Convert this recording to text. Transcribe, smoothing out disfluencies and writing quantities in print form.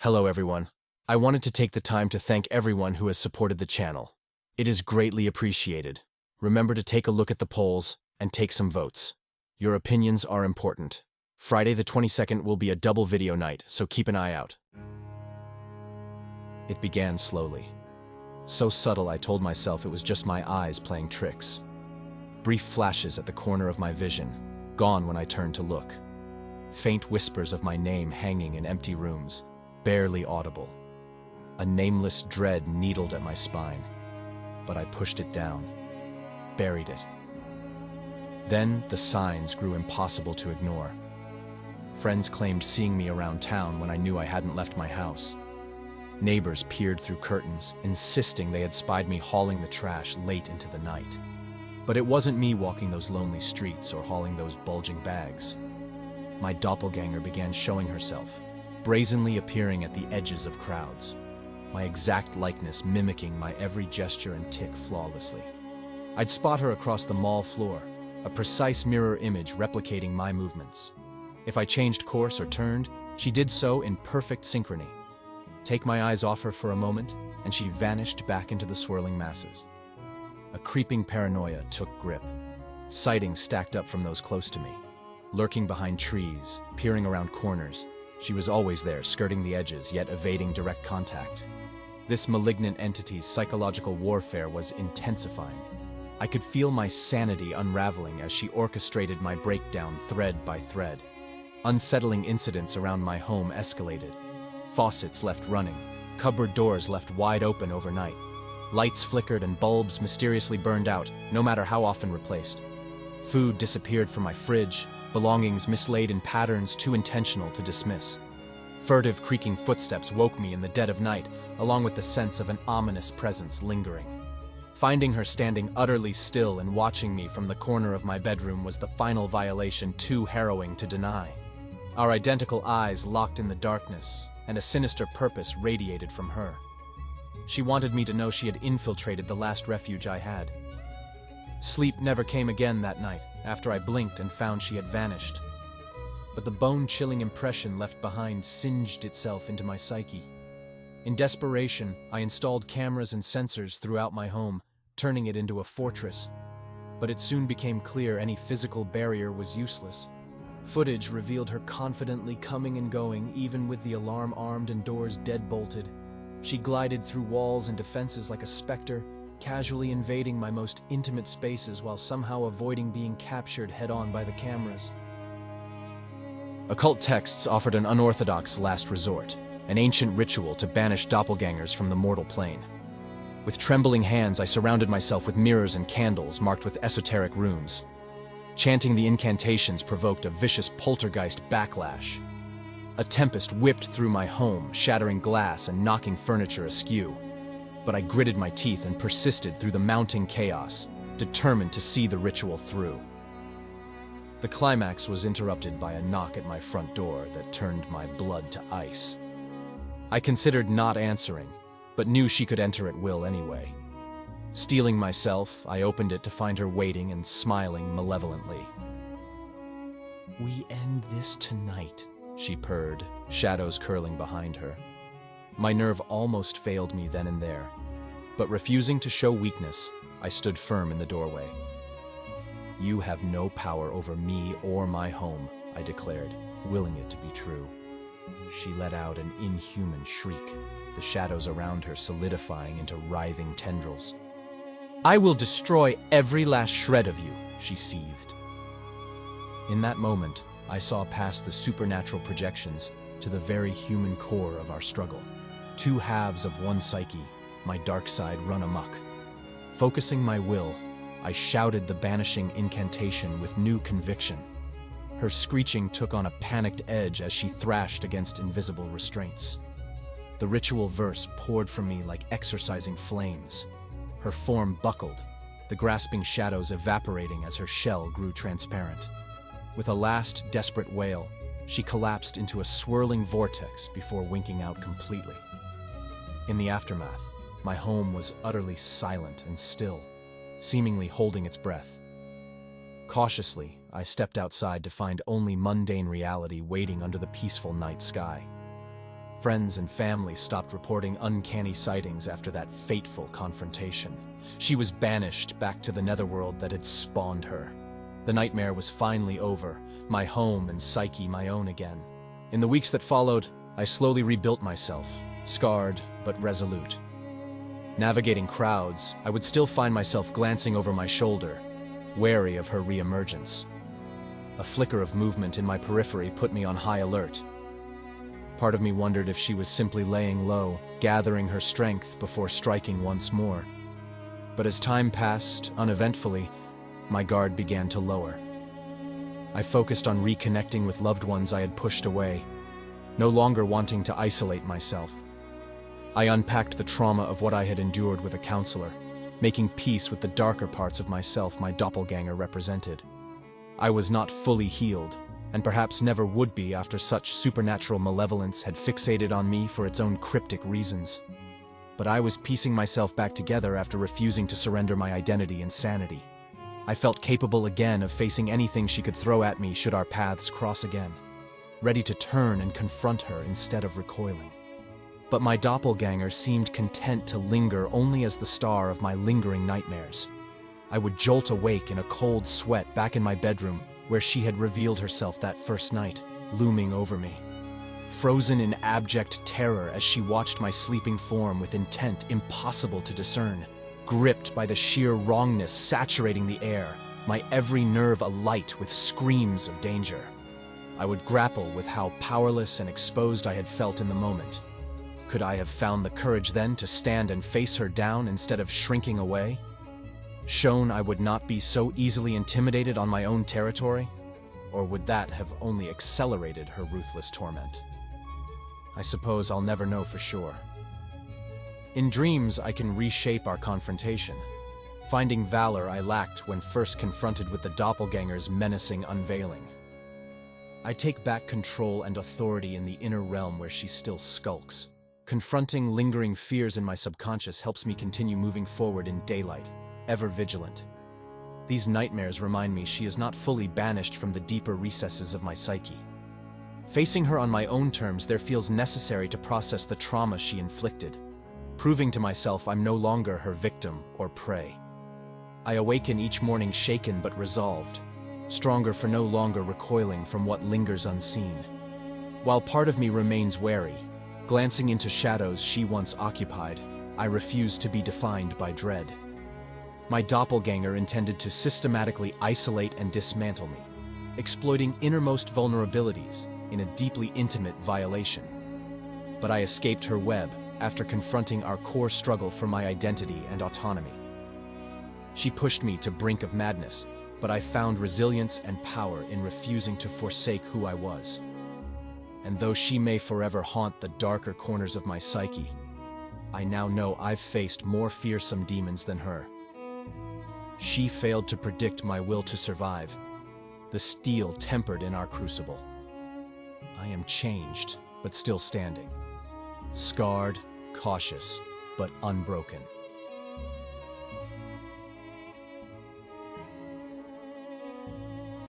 Hello everyone. I wanted to take the time to thank everyone who has supported the channel. It is greatly appreciated. Remember to take a look at the polls and take some votes. Your opinions are important. Friday the 22nd will be a double video night, so keep an eye out. It began slowly. So subtle I told myself it was just my eyes playing tricks. Brief flashes at the corner of my vision, gone when I turned to look. Faint whispers of my name hanging in empty rooms, barely audible. A nameless dread needled at my spine, but I pushed it down, buried it. Then the signs grew impossible to ignore. Friends claimed seeing me around town when I knew I hadn't left my house. Neighbors peered through curtains, insisting they had spied me hauling the trash late into the night. But it wasn't me walking those lonely streets or hauling those bulging bags. My doppelganger began showing herself, brazenly appearing at the edges of crowds, my exact likeness mimicking my every gesture and tick flawlessly. I'd spot her across the mall floor, a precise mirror image replicating my movements. If I changed course or turned, she did so in perfect synchrony. Take my eyes off her for a moment, and she vanished back into the swirling masses. A creeping paranoia took grip. Sightings stacked up from those close to me. Lurking behind trees, peering around corners, she was always there, skirting the edges, yet evading direct contact. This malignant entity's psychological warfare was intensifying. I could feel my sanity unraveling as she orchestrated my breakdown thread by thread. Unsettling incidents around my home escalated. Faucets left running, cupboard doors left wide open overnight. Lights flickered and bulbs mysteriously burned out, no matter how often replaced. Food disappeared from my fridge, belongings mislaid in patterns too intentional to dismiss. Furtive creaking footsteps woke me in the dead of night, along with the sense of an ominous presence lingering. Finding her standing utterly still and watching me from the corner of my bedroom was the final violation too harrowing to deny. Our identical eyes locked in the darkness, and a sinister purpose radiated from her. She wanted me to know she had infiltrated the last refuge I had. Sleep never came again that night, after I blinked and found she had vanished. But the bone-chilling impression left behind singed itself into my psyche. In desperation, I installed cameras and sensors throughout my home, turning it into a fortress. But it soon became clear any physical barrier was useless. Footage revealed her confidently coming and going, even with the alarm armed and doors dead-bolted. She glided through walls and defenses like a specter, casually invading my most intimate spaces while somehow avoiding being captured head-on by the cameras. Occult texts offered an unorthodox last resort, an ancient ritual to banish doppelgangers from the mortal plane. With trembling hands, I surrounded myself with mirrors and candles marked with esoteric runes. Chanting the incantations provoked a vicious poltergeist backlash. A tempest whipped through my home, shattering glass and knocking furniture askew. But I gritted my teeth and persisted through the mounting chaos, determined to see the ritual through. The climax was interrupted by a knock at my front door that turned my blood to ice. I considered not answering, but knew she could enter at will anyway. Steeling myself, I opened it to find her waiting and smiling malevolently. "We end this tonight," she purred, shadows curling behind her. My nerve almost failed me then and there, but refusing to show weakness, I stood firm in the doorway. "You have no power over me or my home," I declared, willing it to be true. She let out an inhuman shriek, the shadows around her solidifying into writhing tendrils. "I will destroy every last shred of you," she seethed. In that moment, I saw past the supernatural projections to the very human core of our struggle. Two halves of one psyche, my dark side run amok. Focusing my will, I shouted the banishing incantation with new conviction. Her screeching took on a panicked edge as she thrashed against invisible restraints. The ritual verse poured from me like exorcising flames. Her form buckled, the grasping shadows evaporating as her shell grew transparent. With a last desperate wail, she collapsed into a swirling vortex before winking out completely. In the aftermath, my home was utterly silent and still, seemingly holding its breath. Cautiously, I stepped outside to find only mundane reality waiting under the peaceful night sky. Friends and family stopped reporting uncanny sightings after that fateful confrontation. She was banished back to the netherworld that had spawned her. The nightmare was finally over, my home and psyche my own again. In the weeks that followed, I slowly rebuilt myself, scarred but resolute. Navigating crowds, I would still find myself glancing over my shoulder, wary of her reemergence. A flicker of movement in my periphery put me on high alert. Part of me wondered if she was simply laying low, gathering her strength before striking once more. But as time passed, uneventfully, my guard began to lower. I focused on reconnecting with loved ones I had pushed away, no longer wanting to isolate myself. I unpacked the trauma of what I had endured with a counselor, making peace with the darker parts of myself my doppelganger represented. I was not fully healed, and perhaps never would be after such supernatural malevolence had fixated on me for its own cryptic reasons. But I was piecing myself back together after refusing to surrender my identity and sanity. I felt capable again of facing anything she could throw at me should our paths cross again, ready to turn and confront her instead of recoiling. But my doppelganger seemed content to linger only as the star of my lingering nightmares. I would jolt awake in a cold sweat back in my bedroom where she had revealed herself that first night, looming over me. Frozen in abject terror as she watched my sleeping form with intent impossible to discern, gripped by the sheer wrongness saturating the air, my every nerve alight with screams of danger. I would grapple with how powerless and exposed I had felt in the moment. Could I have found the courage then to stand and face her down instead of shrinking away? Shown I would not be so easily intimidated on my own territory? Or would that have only accelerated her ruthless torment? I suppose I'll never know for sure. In dreams, I can reshape our confrontation, finding valor I lacked when first confronted with the doppelganger's menacing unveiling. I take back control and authority in the inner realm where she still skulks. Confronting lingering fears in my subconscious helps me continue moving forward in daylight, ever vigilant. These nightmares remind me she is not fully banished from the deeper recesses of my psyche. Facing her on my own terms, there feels necessary to process the trauma she inflicted, proving to myself I'm no longer her victim or prey. I awaken each morning shaken but resolved, stronger for no longer recoiling from what lingers unseen. While part of me remains wary, glancing into shadows she once occupied, I refuse to be defined by dread. My doppelganger intended to systematically isolate and dismantle me, exploiting innermost vulnerabilities in a deeply intimate violation. But I escaped her web after confronting our core struggle for my identity and autonomy. She pushed me to brink of madness, but I found resilience and power in refusing to forsake who I was. And though she may forever haunt the darker corners of my psyche, I now know I've faced more fearsome demons than her. She failed to predict my will to survive, the steel tempered in our crucible. I am changed, but still standing. Scarred, cautious, but unbroken.